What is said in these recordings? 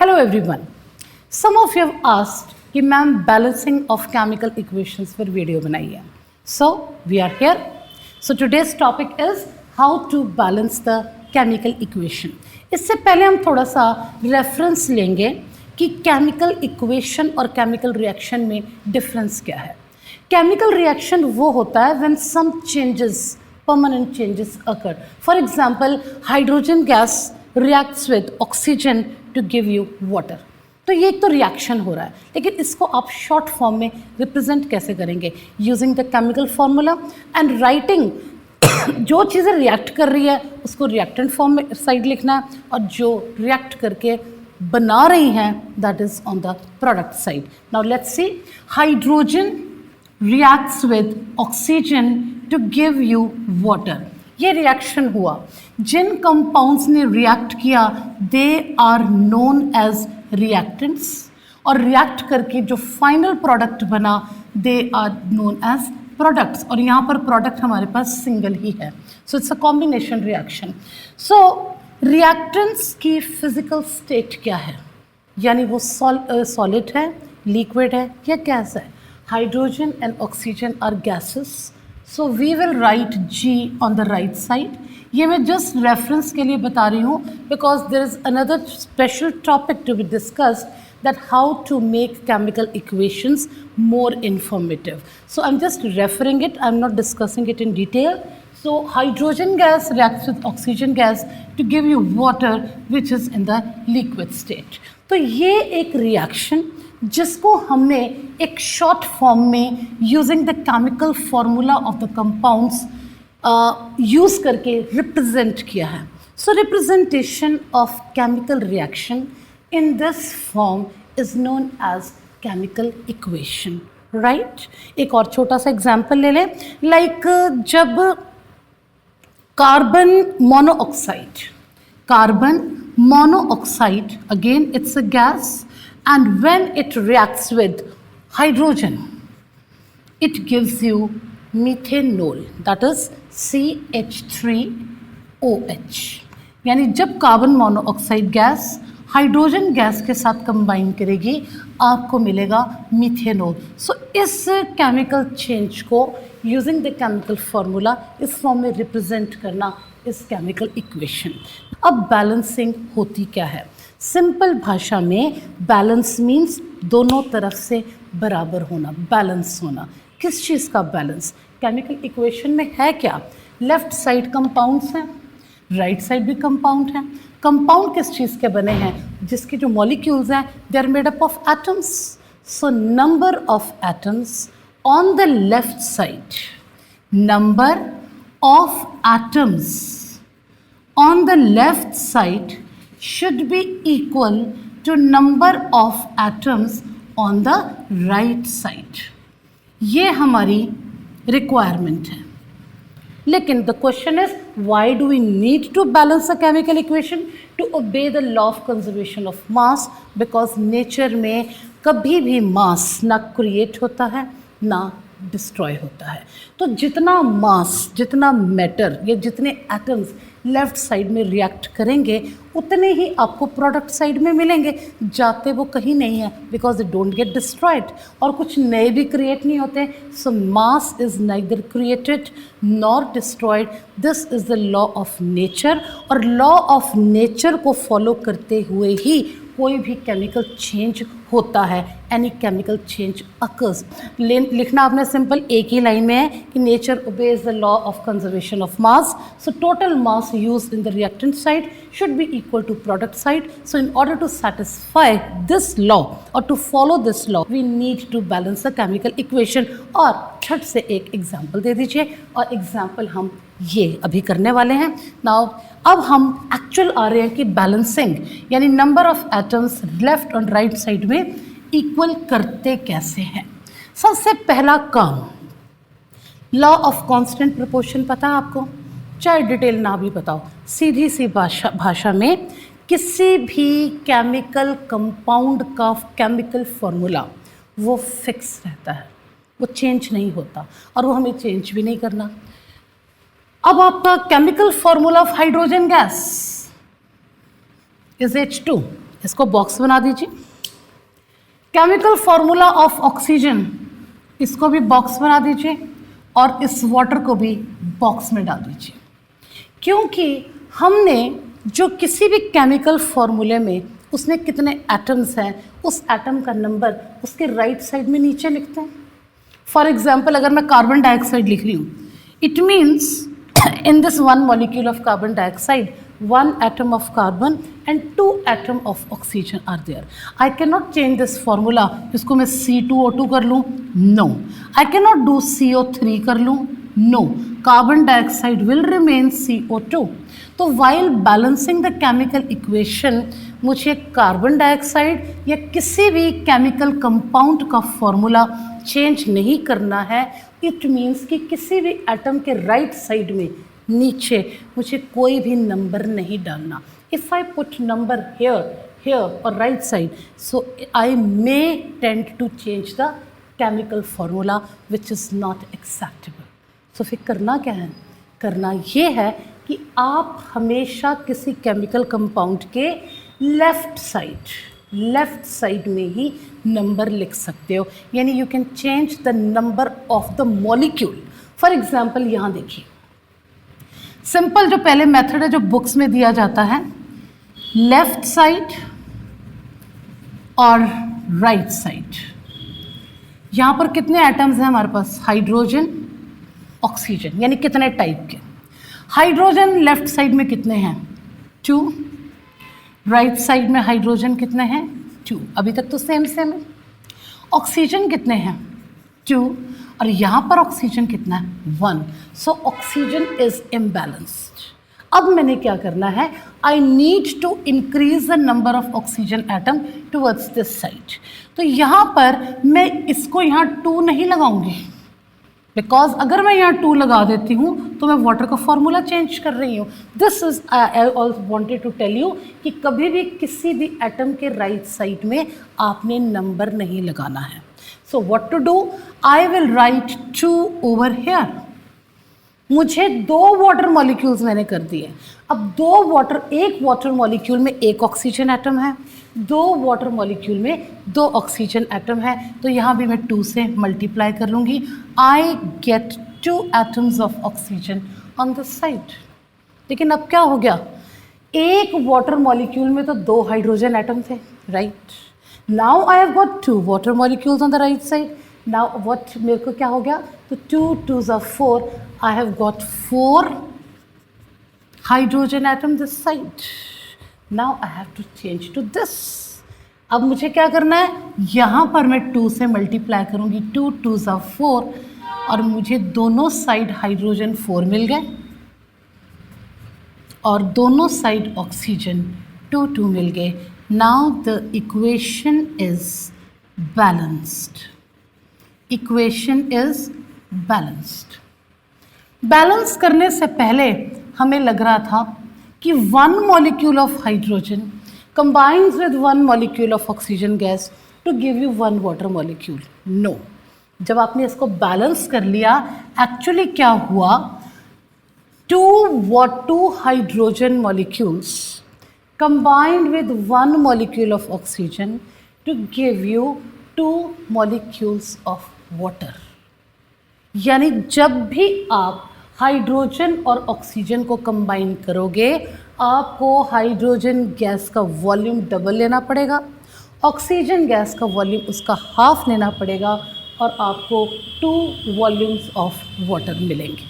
Hello everyone. Some of you have asked कि ma'am balancing of chemical equations पर video बनाई है. So we are here. So today's topic is how to balance the chemical equation. इससे पहले हम थोड़ा सा रेफरेंस लेंगे कि केमिकल इक्वेशन और केमिकल रिएक्शन में डिफरेंस क्या है. केमिकल रिएक्शन वो होता है when some changes, permanent changes occur. For example, hydrogen gas reacts with oxygen to give you water. तो ये एक तो रिएक्शन हो रहा है, लेकिन इसको आप शॉर्ट फॉर्म में रिप्रेजेंट कैसे करेंगे? Using the chemical formula and writing. जो चीज़ें रिएक्ट कर रही है उसको रिएक्टेंट फॉर्म में साइड लिखना है, और जो रिएक्ट करके बना रही हैं that is on the product side. Now let's see. Hydrogen reacts with oxygen to give you water. ये रिएक्शन हुआ. जिन कंपाउंड्स ने रिएक्ट किया they are known as reactants, और रिएक्ट करके जो फाइनल प्रोडक्ट बना they are known as products. और यहाँ पर प्रोडक्ट हमारे पास सिंगल ही है, so it's a combination reaction. So reactants की फिजिकल स्टेट क्या है, यानी वो सॉलिड है, लिक्विड है या गैस है. Hydrogen and oxygen are gases. So we will write G on the right side. ये मैं just reference के लिए बता रही हूँ because there is another special topic to be discussed, that how to make chemical equations more informative. So I'm just referring it. I'm not discussing it in detail. So hydrogen gas reacts with oxygen gas to give you water which is in the liquid state. तो ये एक reaction जिसको हमने एक short form में using the chemical formula of the compounds use करके represent किया है. So representation of chemical reaction in this form is known as chemical equation, right. एक और छोटा सा एग्जांपल ले लें. लाइक जब carbon monoxide again it's a gas, and when it reacts with hydrogen it gives you methanol, that is CH3OH. यानी जब carbon monoxide gas hydrogen gas के साथ कंबाइन करेगी आपको मिलेगा मीथेनॉल. सो इस केमिकल चेंज को यूजिंग द केमिकल फार्मूला इस फॉर्म में रिप्रेजेंट करना इस केमिकल इक्वेशन. अब बैलेंसिंग होती क्या है? सिंपल भाषा में बैलेंस मीन्स दोनों तरफ से बराबर होना, बैलेंस होना. किस चीज़ का बैलेंस? केमिकल इक्वेशन में है क्या? लेफ्ट साइड कंपाउंड्स हैं, राइट साइड भी कंपाउंड हैं. कंपाउंड किस चीज़ के बने हैं? जिसके जो मॉलिक्यूल्स हैं they are made up of atoms. So number of atoms on the left side, number of atoms on the left side should be equal to number of atoms on the right side. ये हमारी requirement है. लेकिन the question is, why do we need to balance the chemical equation? To obey the law of conservation of mass, because nature में कभी भी mass ना create होता है ना डिस्ट्रॉय होता है. तो जितना मास, जितना मैटर या जितने एटम्स लेफ्ट साइड में रिएक्ट करेंगे उतने ही आपको प्रोडक्ट साइड में मिलेंगे. जाते वो कहीं नहीं है, because they don't get destroyed, और कुछ नए भी क्रिएट नहीं होते. So mass is neither created nor destroyed. This is the law of nature, और लॉ ऑफ नेचर को फॉलो करते हुए ही कोई भी केमिकल चेंज होता है. Any chemical change occurs. लिखना आपने सिंपल एक ही लाइन में है कि nature obeys the law of conservation of mass. So total mass used in the reactant side should be equal to product side. So in order to satisfy this law और to follow this law we need to balance the chemical equation. और छठ से एक example दे दीजिए, और example हम ये अभी करने वाले हैं. नाउ अब हम एक्चुअल आ रहे हैं कि बैलेंसिंग यानी नंबर ऑफ एटम्स लेफ्ट और राइट साइड में इक्वल करते कैसे हैं. सबसे पहला काम, लॉ ऑफ कांस्टेंट प्रोपोर्शन पता है आपको? चाहे डिटेल ना भी बताओ, सीधी सी भाषा में किसी भी केमिकल कंपाउंड का केमिकल फार्मूला वो फिक्स रहता है, वो चेंज नहीं होता, और वो हमें चेंज भी नहीं करना. अब आपका chemical formula of hydrogen gas is H2. इसको बॉक्स बना दीजिए। केमिकल फॉर्मूला ऑफ ऑक्सीजन, इसको भी बॉक्स बना दीजिए और इस वाटर को भी बॉक्स में डाल दीजिए, क्योंकि हमने जो किसी भी केमिकल फॉर्मूले में उसमें कितने एटम्स हैं उस एटम का नंबर उसके राइट साइड में नीचे लिखते हैं। फॉर एग्जाम्पल अगर मैं कार्बन डाइऑक्साइड लिख रही हूँ, it means in this one molecule of carbon dioxide, one atom of carbon and 2 atom of oxygen are there. I cannot change this formula. इसको मैं C2O2 कर लूँ? No. I cannot do CO3 कर लूँ? No. Carbon dioxide will remain CO2. तो while balancing the chemical equation, मुझे carbon dioxide या किसी भी केमिकल कंपाउंड का फॉर्मूला चेंज नहीं करना है। इट मीन्स कि किसी भी एटम के राइट साइड में नीचे मुझे कोई भी नंबर नहीं डालना। If I put number here और right side, so I may tend to change the chemical formula which is not acceptable. So फिर करना क्या है? करना ये है कि आप हमेशा किसी केमिकल कंपाउंड के लेफ़्ट साइड में ही नंबर लिख सकते हो, यानी you can change the number of the molecule. For example यहाँ देखिए, सिंपल जो पहले मेथड है जो बुक्स में दिया जाता है, लेफ्ट साइड और राइट साइड। यहाँ पर कितने एटम्स हैं हमारे पास? हाइड्रोजन, ऑक्सीजन, यानी कितने टाइप के। हाइड्रोजन लेफ्ट साइड में कितने हैं? 2। राइट साइड में हाइड्रोजन कितने हैं? 2। अभी तक तो सेम है। ऑक्सीजन कितने हैं? 2। और यहाँ पर ऑक्सीजन कितना है? 1। So oxygen is imbalanced. अब मैंने क्या करना है? I need to increase the number of oxygen atom towards this side. तो यहाँ पर मैं इसको यहाँ 2 नहीं लगाऊंगी, बिकॉज अगर मैं यहाँ 2 लगा देती हूँ तो मैं वाटर का फॉर्मूला चेंज कर रही हूँ। This is I also wanted to tell you कि कभी भी किसी भी एटम के राइट साइड में आपने नंबर नहीं लगाना है। So what to do? I will write 2 over here. मुझे 2 वाटर मॉलिक्यूल्स मैंने कर दिए। अब एक वाटर मॉलिक्यूल में 1 ऑक्सीजन एटम है, 2 वाटर मॉलिक्यूल में 2 ऑक्सीजन एटम है, तो यहाँ भी मैं 2 से मल्टीप्लाई कर लूँगी। I get 2 atoms of oxygen on the side. लेकिन अब क्या हो गया? एक वाटर मॉलिक्यूल में तो 2 हाइड्रोजन एटम थे, right? Now I have got 2 water molecules on the right side. Now what, मेरे को क्या हो गया? तो 2 2s are 4. I have got 4 hydrogen atom this side. Now I have to change to this. अब मुझे क्या करना है? यहाँ पर मैं 2 से मल्टीप्लाई करूँगी। 2 2s are 4 और मुझे दोनों साइड हाइड्रोजन 4 मिल गए और दोनों साइड ऑक्सीजन 2 2 मिल गए। Now the equation is balanced. Equation is balanced. Balance करने से पहले हमें लग रहा था कि 1 molecule of hydrogen combines with 1 molecule of oxygen gas to give you 1 water molecule. No. जब आपने इसको बैलेंस कर लिया, एक्चुअली क्या हुआ? 2 hydrogen molecules combined with 1 molecule of oxygen to give you 2 molecules of water. यानी जब भी आप हाइड्रोजन और ऑक्सीजन को कंबाइन करोगे, आपको हाइड्रोजन गैस का वॉल्यूम डबल लेना पड़ेगा, ऑक्सीजन गैस का वॉल्यूम उसका हाफ लेना पड़ेगा और आपको 2 वॉल्यूम्स ऑफ वाटर मिलेंगे।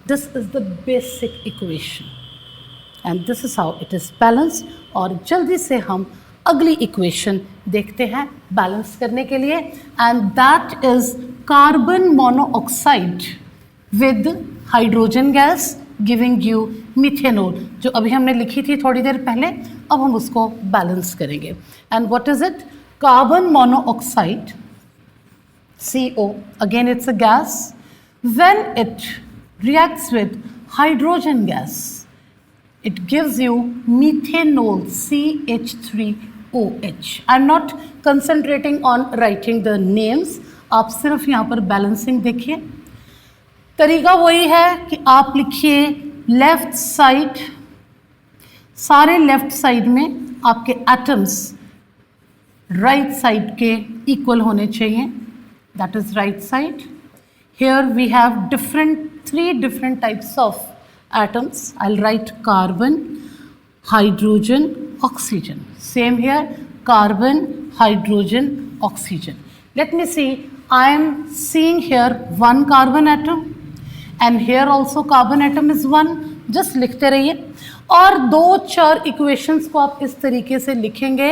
This is the basic equation and this is how it is balanced. और जल्दी से हम अगली इक्वेशन देखते हैं बैलेंस करने के लिए, and that is carbon monoxide with hydrogen gas giving you methanol, जो अभी हमने लिखी थी थोड़ी देर पहले। अब हम उसको बैलेंस करेंगे। And what is it? Carbon monoxide, CO, again it's a gas. When it reacts with hydrogen gas, it gives you methanol, CH3OH. I'm not concentrating on writing the names. आप सिर्फ यहाँ पर बैलेंसिंग देखिए। तरीका वही है कि आप लिखिए लेफ्ट साइड, सारे लेफ्ट साइड में आपके एटम्स राइट साइड के इक्वल होने चाहिए, that is right side. Here we have three different types of atoms. I'll write carbon, hydrogen, oxygen. Same here, carbon, hydrogen, oxygen. Let me see, I am seeing here one carbon atom and here also carbon atom is one. Just लिखते रहिए और 2-4 equations को आप इस तरीके से लिखेंगे.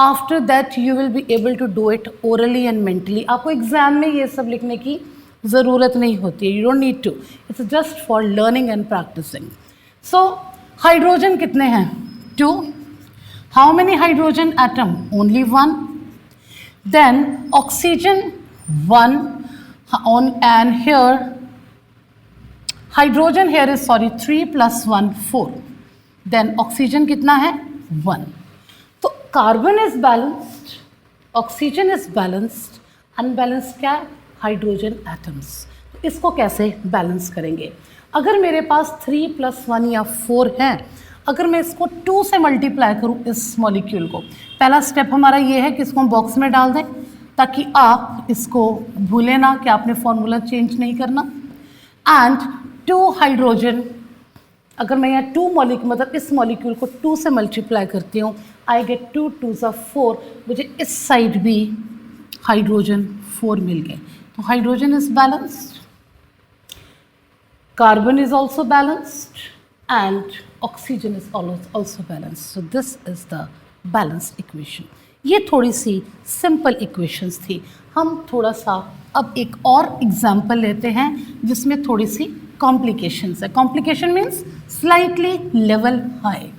After that you will be able to do it orally and mentally. आपको एग्जाम में ये सब लिखने की ज़रूरत नहीं होती है. You don't need to, it's just for learning and practicing. So hydrogen कितने हैं? 2. How many hydrogen atom? Only 1. Then oxygen 1 on, and here hydrogen here is 3 + 1 4. Then oxygen कितना है? 1. तो carbon is balanced, oxygen is balanced, unbalanced क्या है? Hydrogen atoms. तो इसको कैसे बैलेंस करेंगे? अगर मेरे पास 3 + 1 या 4 है, अगर मैं इसको 2 से मल्टीप्लाई करूं इस मॉलिक्यूल को, पहला स्टेप हमारा ये है कि इसको हम बॉक्स में डाल दें ताकि आप इसको भूलें ना कि आपने फॉर्मूला चेंज नहीं करना. एंड 2 हाइड्रोजन, अगर मैं यहाँ 2 मॉलिक्यूल मतलब इस मॉलिक्यूल को 2 से मल्टीप्लाई करती हूँ, आई गेट 2 × 2 = 4. मुझे इस साइड भी हाइड्रोजन 4 मिल गए. तो hydrogen is balanced, carbon is also balanced and oxygen is also balanced. So this is the balanced equation. ये थोड़ी सी सिंपल इक्वेशंस थी. हम थोड़ा सा अब एक और एग्जाम्पल लेते हैं जिसमें थोड़ी सी कॉम्प्लिकेशंस है. Complication means slightly level high.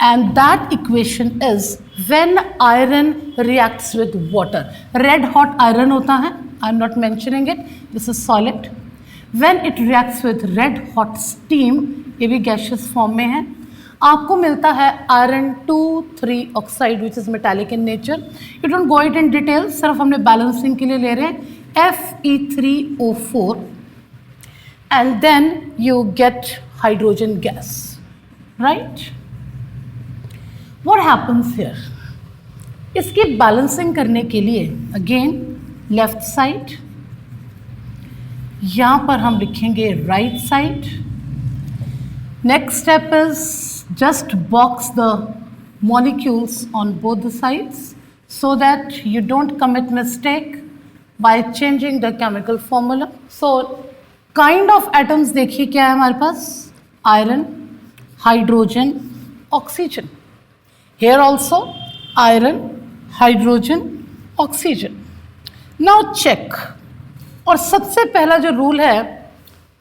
And that equation is when iron reacts with water. Red hot iron होता है, I'm not mentioning it, this is solid. When it reacts with red hot steam, ये भी gaseous form में है, आपको मिलता है iron 2,3 oxide which is metallic in nature. You don't go it in detail, सिर्फ हमने बैलेंसिंग के लिए ले रहे हैं. Fe3O4 and then you get hydrogen gas, right? What happens here? इसकी बैलेंसिंग करने के लिए अगेन लेफ्ट साइड, यहाँ पर हम लिखेंगे right side. Next step is just box the molecules on both the sides so that you don't commit mistake by changing the chemical formula. So kind of atoms देखिए क्या है हमारे पास? Iron, hydrogen, oxygen. Here also iron, hydrogen, oxygen. Now check. और सबसे पहला जो rule है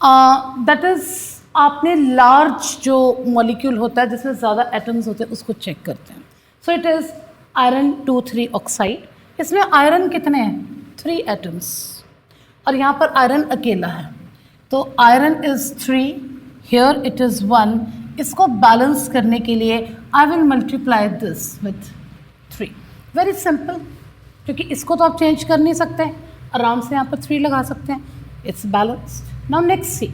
that is आपने लार्ज जो मॉलिक्यूल होता है जिसमें ज़्यादा एटम्स होते हैं उसको चेक करते हैं. So it is iron 2,3 oxide. इसमें आयरन कितने हैं? 3 एटम्स और यहाँ पर आयरन अकेला है. तो iron is 3, here it is 1. इसको बैलेंस करने के लिए I will multiply this with 3. Very simple, क्योंकि इसको तो आप चेंज कर नहीं सकते, आराम से यहाँ पर 3 लगा सकते हैं. It's balanced. Now next see,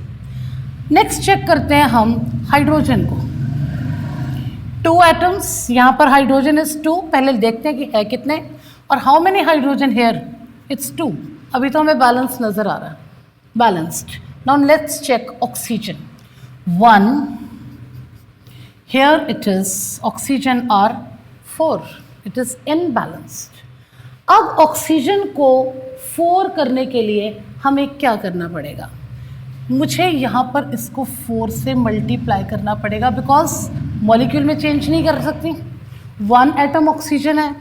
next check करते हैं हम हाइड्रोजन को. 2 एटम्स, यहाँ पर हाइड्रोजन इज 2. पहले देखते हैं कि है कितने. और how many hydrogen here? It's 2. अभी तो हमें बैलेंस नज़र आ रहा है, balanced. Now let's check oxygen. 1, here it is oxygen are 4, it is imbalanced. अब ऑक्सीजन को 4 करने के लिए हमें क्या करना पड़ेगा? मुझे यहाँ पर इसको 4 से मल्टीप्लाई करना पड़ेगा बिकॉज मॉलिक्यूल में चेंज नहीं कर सकती. 1 एटम ऑक्सीजन है,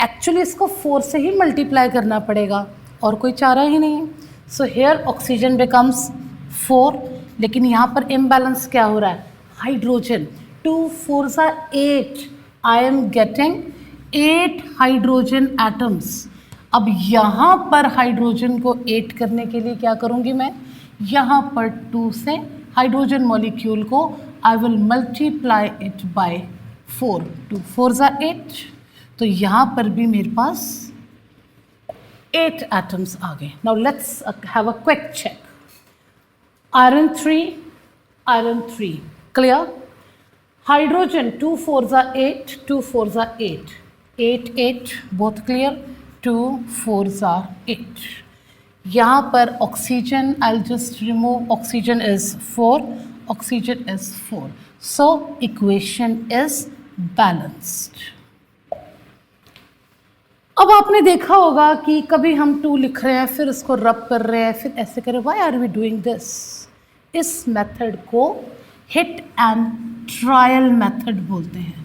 एक्चुअली इसको 4 से ही मल्टीप्लाई करना पड़ेगा और कोई चारा ही नहीं है. सो हेयर ऑक्सीजन बिकम्स 4, लेकिन यहाँ पर इम्बैलेंस क्या हो रहा है? Hydrogen. 2 4s are 8. I am getting 8 hydrogen atoms. अब यहाँ पर हाइड्रोजन को 8 करने के लिए क्या करूँगी मैं? यहाँ पर 2 से हाइड्रोजन मॉलिक्यूल को I will multiply it by 4. 2 4s are 8. तो यहाँ पर भी मेरे पास 8 एटम्स आ गए. Now let's have a quick check. Iron 3, iron 3. Clear? Hydrogen, 2 4s are 8, 2 4s are 8. 8, 8, both clear? 2 4s are 8. यहाँ पर oxygen, I'll just remove oxygen is 4, oxygen is 4. So equation is balanced. अब आपने देखा होगा कि कभी हम 2 लिख रहे हैं, फिर इसको रब कर रहे हैं, फिर ऐसे करें. Why are we doing this? इस मेथड को हिट एंड ट्रायल मेथड बोलते हैं.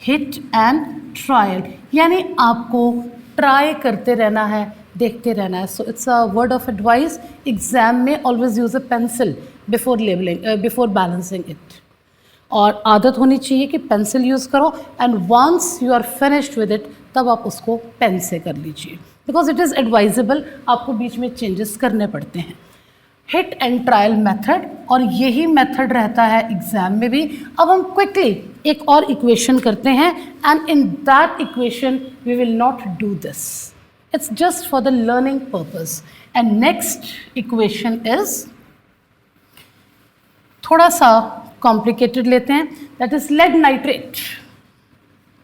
हिट एंड ट्रायल यानी आपको ट्राई करते रहना है, देखते रहना है. So it's a word of advice. Exam में always use a pencil before labelling, before balancing it. और आदत होनी चाहिए कि पेंसिल यूज़ करो and once you are finished with it तब आप उसको पेन से कर लीजिए, बिकॉज इट इज़ एडवाइजेबल. आपको बीच में चेंजेस करने पड़ते हैं. हिट एंड ट्रायल मेथड, और यही मेथड रहता है एग्जाम में भी. अब हम क्विकली एक और इक्वेशन करते हैं and in that equation we will not do this. It's just for the learning purpose. And next equation is थोड़ा सा कॉम्प्लिकेटेड लेते हैं. That is lead nitrate.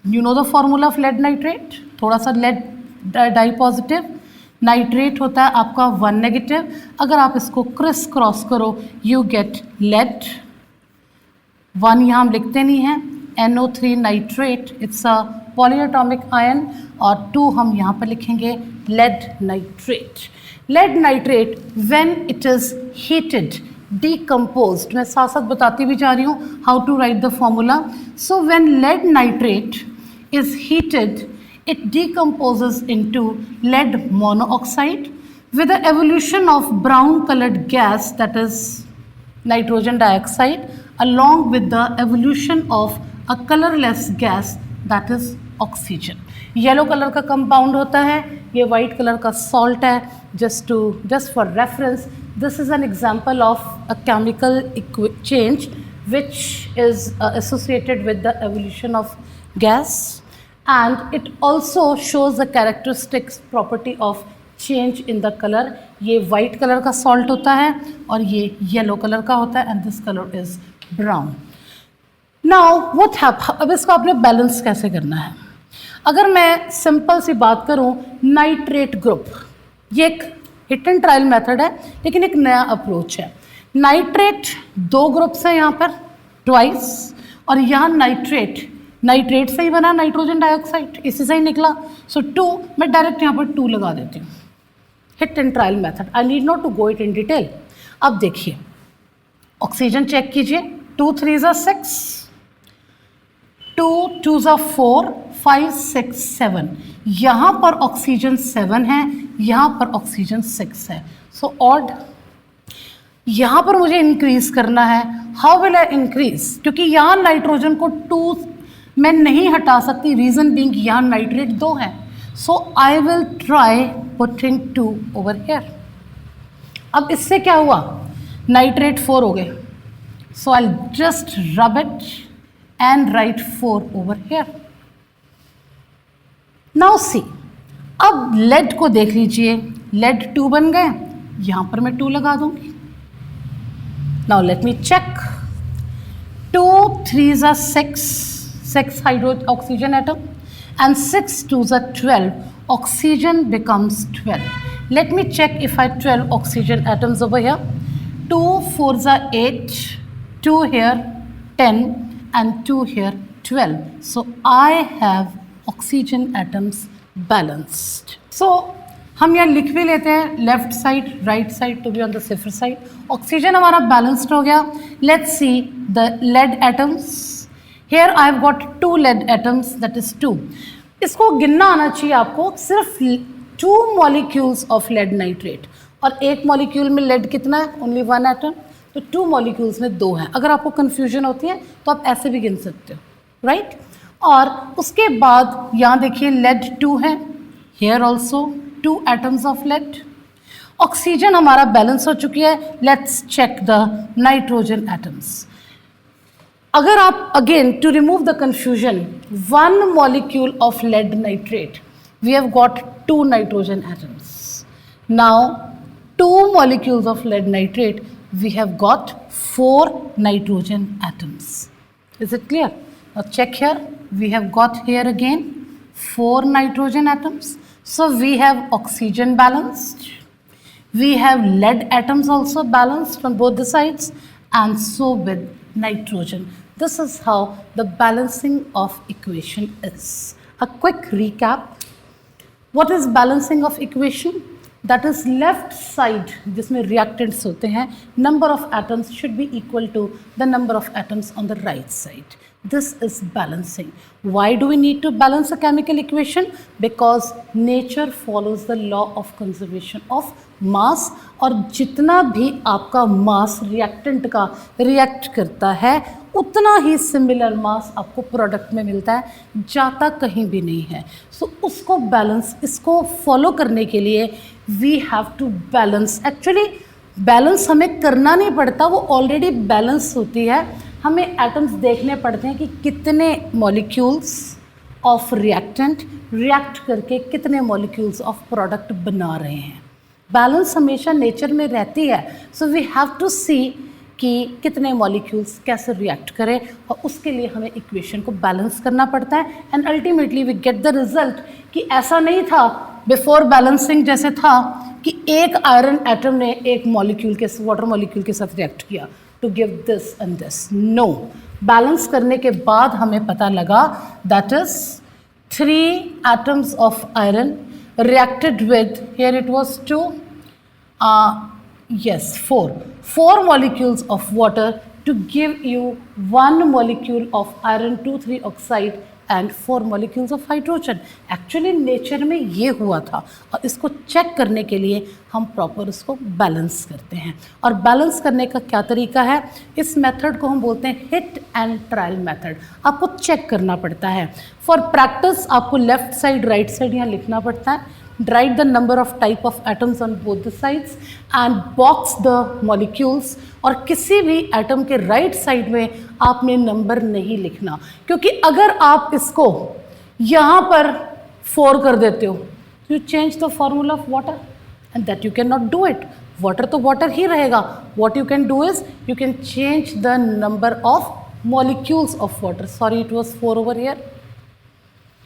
You know the formula of lead nitrate. थोड़ा सा lead die positive, nitrate होता है आपका 1 negative. अगर आप इसको क्रिस क्रॉस करो यू गेट लेड. 1 यहाँ हम लिखते नहीं हैं, NO3 nitrate, it's a polyatomic ion. और 2 हम यहाँ पर लिखेंगे lead nitrate. Lead nitrate when it is heated, decomposed, मैं साथ साथ बताती भी जा रही हूँ how to write the formula. So when lead nitrate is heated, it decomposes into lead monoxide with the evolution of brown colored gas, that is nitrogen dioxide, along with the evolution of a colorless gas, that is oxygen. Yellow colour का compound होता है, ये white colour का salt है. just for reference, this is an example of a chemical change which is associated with the evolution of gas, and it also shows the characteristics property of change in the color. ये white colour का salt होता है और ये yellow colour का होता है, and this color is brown. Now what happens, अब इसको आपने बैलेंस कैसे करना है. अगर मैं सिंपल सी बात करूं, नाइट्रेट ग्रुप, ये एक हिट एंड ट्रायल मेथड है लेकिन एक नया अप्रोच है. नाइट्रेट 2 ग्रुप्स हैं यहाँ पर, ट्वाइस, और यहाँ नाइट्रेट से ही बना नाइट्रोजन डाइऑक्साइड, इसी से ही निकला. सो 2, मैं डायरेक्ट यहाँ पर 2 लगा देती हूँ. Hit and trial method, I need not to go it in detail. अब देखिए ऑक्सीजन चेक कीजिए. 2 3s are 6, 2 2s are 4, 5 6 7. यहाँ पर ऑक्सीजन 7 है, यहाँ पर ऑक्सीजन 6 है. So odd. यहाँ पर मुझे इंक्रीज करना है. हाउ विल आई इंक्रीज, क्योंकि यहाँ नाइट्रोजन को 2 मैं नहीं हटा सकती, रीजन बीइंग यहाँ नाइट्रेट 2 है. So I will try putting 2 over here. अब इससे क्या हुआ, नाइट्रेट 4 हो गए. So I just rub it and write 4 over here. Now see, अब lead को देख लीजिए, lead 2 बन गए, यहाँ पर मैं 2 लगा दूंगी. Now let me check. 2 3s are 6 oxygen atom, and 6 2s are 12. Oxygen becomes 12. Let me check if I 12 oxygen atoms over here. 2 4s are 8, 2 here 10, and 2 here 12. So I have oxygen atoms balanced. So हम यहाँ लिख भी लेते हैं left side right side to be on the safer side. Oxygen हमारा balanced हो गया. Let's see the lead atoms. Here I have got 2 lead atoms, that is 2. इसको गिनना आना चाहिए आपको. सिर्फ 2 मॉलिक्यूल्स ऑफ लेड नाइट्रेट, और एक मॉलिक्यूल में लेड कितना है, ओनली 1 एटम. तो 2 मॉलिक्यूल्स में 2 हैं. अगर आपको कन्फ्यूजन होती है तो आप ऐसे भी गिन सकते हो, राइट. और उसके बाद यहाँ देखिए लेड 2 है, here also 2 atoms of lead. Oxygen हमारा बैलेंस हो चुकी है. Let's check the nitrogen atoms. अगर आप again to remove the confusion, 1 molecule of lead nitrate, we have got 2 nitrogen atoms. Now 2 molecules of lead nitrate, we have got 4 nitrogen atoms. Is it clear? Now check here. We have got here again 4 nitrogen atoms. So we have oxygen balanced. We have lead atoms also balanced on both the sides, and so with nitrogen. This is how the balancing of equation is. A quick recap. What is balancing of equation? That is left side जिसमें reactants होते हैं, number of atoms should be equal to the number of atoms on the right side. This is balancing. Why do we need to balance a chemical equation? Because nature follows the law of conservation of mass, और जितना भी आपका मास reactant का react करता है उतना ही similar मास आपको product में मिलता है, जाता कहीं भी नहीं है. सो उसको बैलेंस, इसको फॉलो करने के लिए we have to balance. Actually balance हमें करना नहीं पड़ता, वो ऑलरेडी बैलेंस होती है. हमें एटम्स देखने पड़ते हैं कि कितने मॉलिक्यूल्स ऑफ रिएक्टेंट रिएक्ट करके कितने मॉलिक्यूल्स ऑफ प्रोडक्ट बना रहे हैं. बैलेंस हमेशा नेचर में रहती है. सो वी हैव टू सी कि कितने मॉलिक्यूल्स कैसे रिएक्ट करें, और उसके लिए हमें इक्वेशन को बैलेंस करना पड़ता है. And ultimately we get the result कि ऐसा नहीं था बिफोर बैलेंसिंग जैसे था कि एक आयरन एटम ने एक मॉलिक्यूल के वाटर मॉलिक्यूल के साथ रिएक्ट किया to give this and this. No, balance करने के बाद हमें पता लगा that is 3 atoms of iron reacted with, here it was 2, yes, 4 molecules of water to give you 1 molecule of iron 2,3 oxide and 4 molecules of hydrogen. Actually nature में ये हुआ था, और इसको चेक करने के लिए हम प्रॉपर उसको बैलेंस करते हैं. और बैलेंस करने का क्या तरीका है? इस मेथड को हम बोलते हैं हिट एंड ट्रायल मेथड. आपको चेक करना पड़ता है. फॉर प्रैक्टिस आपको लेफ्ट साइड राइट साइड यहाँ लिखना पड़ता है. Write the number of type of atoms on both the sides and box the molecules. और किसी भी एटम के राइट साइड में आपने नंबर नहीं लिखना, क्योंकि अगर आप इसको यहाँ पर 4 कर देते हो, you change the formula of water and that you can not do it. Water तो वाटर ही रहेगा. What you can do is you can change the number of molecules of water. Sorry, it was 4 over here.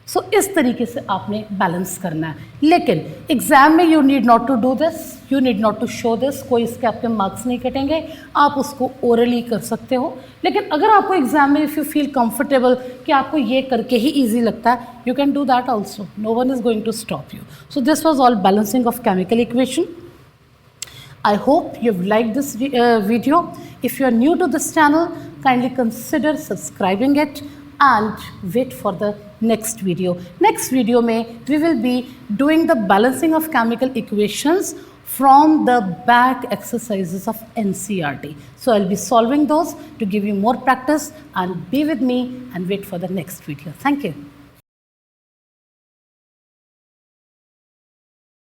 So इस तरीके से आपने balance करना है. लेकिन एग्जाम में you need not to do this, you need not to show this. कोई इसके आपके मार्क्स नहीं कटेंगे, आप उसको ओरली कर सकते हो. लेकिन अगर आपको एग्जाम में इफ़ यू फील कंफर्टेबल कि आपको ये करके ही ईजी लगता है, you can do that also. No one is going to stop you. So this was all balancing of chemical equation. I hope you've liked this video. If you are new to this channel, kindly consider subscribing it and wait for the next video. Next video mein we will be doing the balancing of chemical equations from the back exercises of NCERT. So I'll be solving those to give you more practice, and be with me and wait for the next video. Thank you.